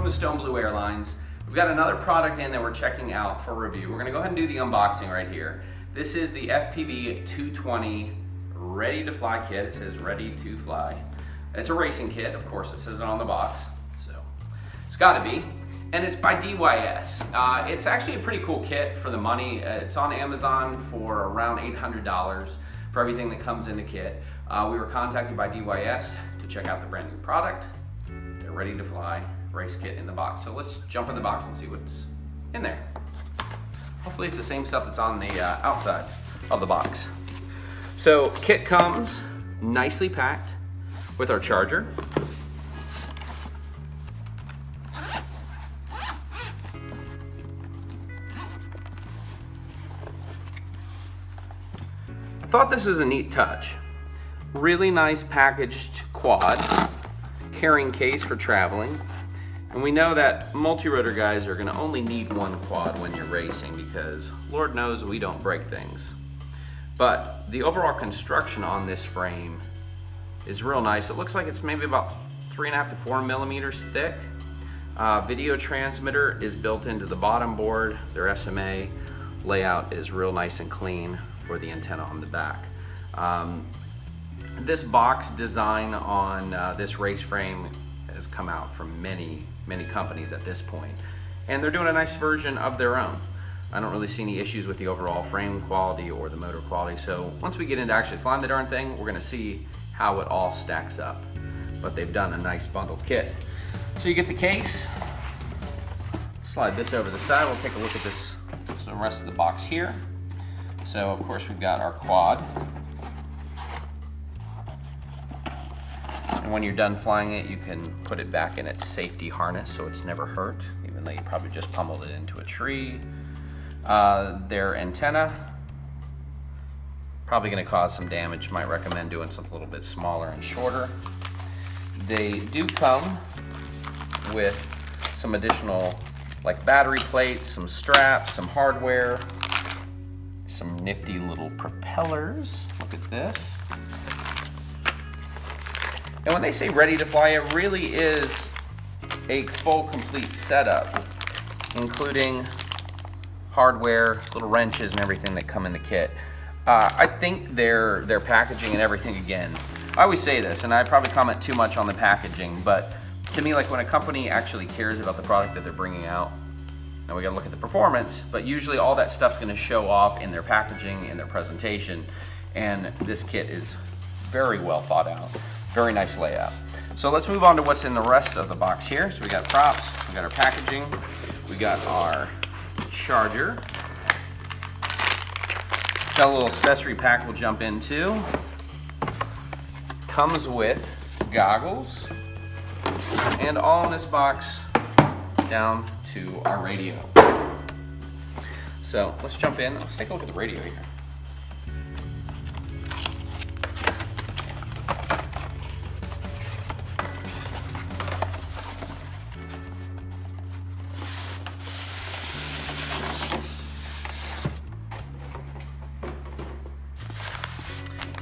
from the Stone Blue Airlines. We've got another product in that we're checking out for review. We're gonna go ahead and do the unboxing right here. This is the FPV 220 Ready to Fly kit. It says ready to fly. It's a racing kit, of course, it says it on the box, so it's gotta be. And it's by DYS. It's actually a pretty cool kit for the money. It's on Amazon for around $800 for everything that comes in the kit. We were contacted by DYS to check out the brand new product. They're ready to fly race kit in the box. So let's jump in the box and see what's in there. Hopefully it's the same stuff that's on the outside of the box. So kit comes nicely packed with our charger. I thought this is a neat touch. Really nice packaged quad, carrying case for traveling. And we know that multi-rotor guys are gonna only need one quad when you're racing because Lord knows we don't break things. But the overall construction on this frame is real nice. It looks like it's maybe about 3.5 to 4 millimeters thick. Video transmitter is built into the bottom board. Their SMA layout is real nice and clean for the antenna on the back. This box design on this race frame has come out from many companies at this point, and they're doing a nice version of their own. I don't really see any issues with the overall frame quality or the motor quality, so once we get into actually flying the darn thing, we're gonna see how it all stacks up. But they've done a nice bundled kit. So you get the case, slide this over the side, we'll take a look at this, the rest of the box here. So of course we've got our quad. And when you're done flying it, you can put it back in its safety harness so it's never hurt, even though you probably just pummeled it into a tree. Their antenna, probably gonna cause some damage. Might recommend doing something a little bit smaller and shorter. They do come with some additional like battery plates, some straps, some hardware, some nifty little propellers. Look at this. And when they say ready to fly, it really is a full complete setup, including hardware, little wrenches and everything that come in the kit. I think their packaging and everything, again, I always say this, and I probably comment too much on the packaging, but to me, like when a company actually cares about the product that they're bringing out, now we gotta look at the performance, but usually all that stuff's gonna show off in their packaging, in their presentation, and this kit is very well thought out. Very nice layout. So let's move on to what's in the rest of the box here. So we got props, we got our packaging, we got our charger. Got a little accessory pack we'll jump into. Comes with goggles, and all in this box down to our radio. So let's jump in, let's take a look at the radio here.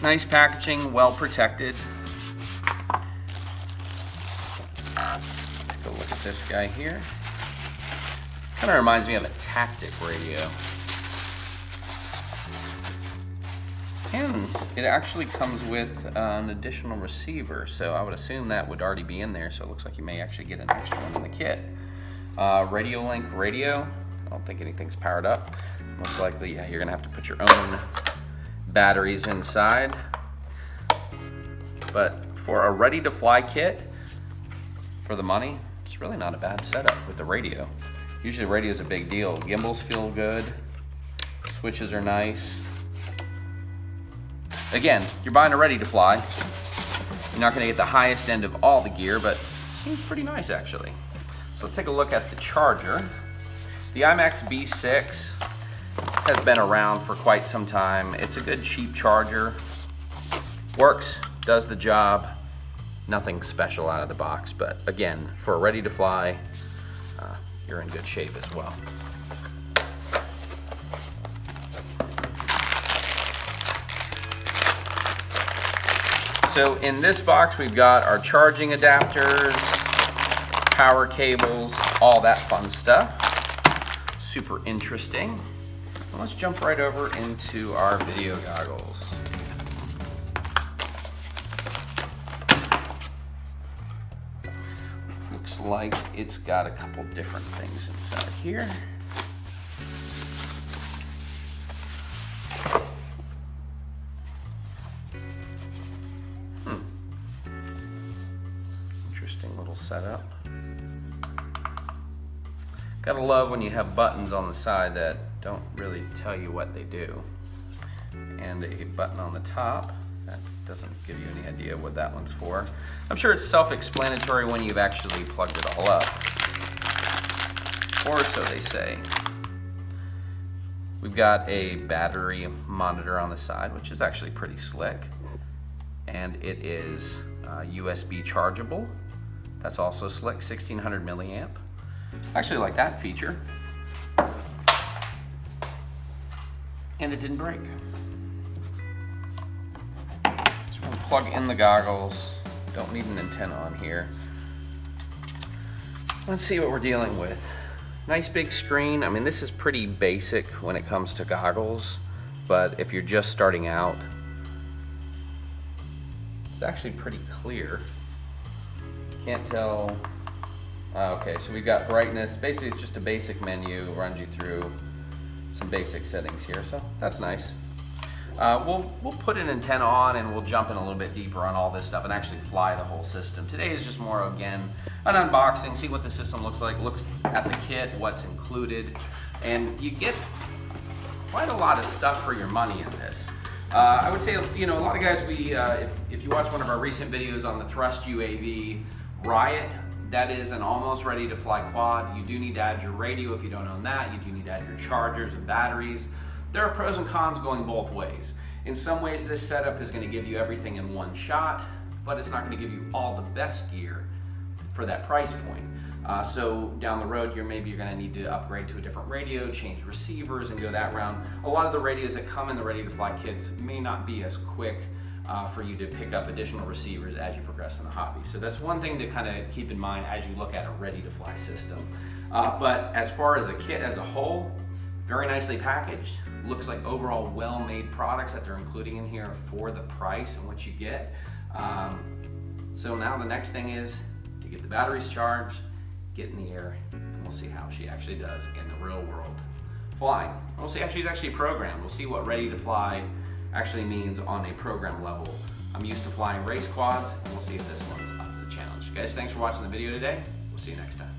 Nice packaging, well protected. Take a look at this guy here. Kind of reminds me of a Tactic radio. And it actually comes with an additional receiver, so I would assume that would already be in there, so it looks like you may actually get an extra one in the kit. Radio link radio. I don't think anything's powered up. Most likely, yeah, you're gonna have to put your own batteries inside. But for a ready to fly kit, for the money, it's really not a bad setup with the radio. Usually radio is a big deal. Gimbals feel good, switches are nice. Again, you're buying a ready to fly. You're not gonna get the highest end of all the gear, but it seems pretty nice actually. So let's take a look at the charger. The IMAX B6 has been around for quite some time. It's a good cheap charger. Works, does the job. Nothing special out of the box, but again, for a ready to fly, you're in good shape as well. So in this box, we've got our charging adapters, power cables, all that fun stuff. Super interesting. And let's jump right over into our video goggles. Looks like it's got a couple different things inside here. Interesting little setup. Gotta love when you have buttons on the side that don't really tell you what they do. And a button on the top that doesn't give you any idea what that one's for. I'm sure it's self-explanatory when you've actually plugged it all up. Or so they say. We've got a battery monitor on the side, which is actually pretty slick. And it is USB chargeable. That's also slick, 1600 milliamp. I actually like that feature. And it didn't break. So we're gonna plug in the goggles. Don't need an antenna on here. Let's see what we're dealing with. Nice big screen. I mean, this is pretty basic when it comes to goggles, but if you're just starting out, it's actually pretty clear. Can't tell. Okay, so we've got brightness. Basically, it's just a basic menu, runs you through some basic settings here, so that's nice. We'll put an antenna on and we'll jump in a little bit deeper on all this stuff and actually fly the whole system. Today is just more, again, an unboxing, see what the system looks like, look at the kit, what's included, and you get quite a lot of stuff for your money in this. I would say, you know, a lot of guys, if you watch one of our recent videos on the Thrust UAV Riot, that is an almost ready to fly quad. You do need to add your radio if you don't own that. You do need to add your chargers and batteries. There are pros and cons going both ways. In some ways, this setup is going to give you everything in one shot, but it's not going to give you all the best gear for that price point. So down the road, maybe you're going to need to upgrade to a different radio, change receivers, and go that round. A lot of the radios that come in the ready to fly kits may not be as quick for you to pick up additional receivers as you progress in the hobby. So that's one thing to kind of keep in mind as you look at a ready to fly system. But as far as a kit as a whole, very nicely packaged. Looks like overall well-made products that they're including in here for the price and what you get. So now the next thing is to get the batteries charged, get in the air, and we'll see how she actually does in the real world flying. We'll see how she's actually programmed. We'll see what ready to fly actually means on a program level. I'm used to flying race quads, and we'll see if this one's up to the challenge. Guys, thanks for watching the video today. We'll see you next time.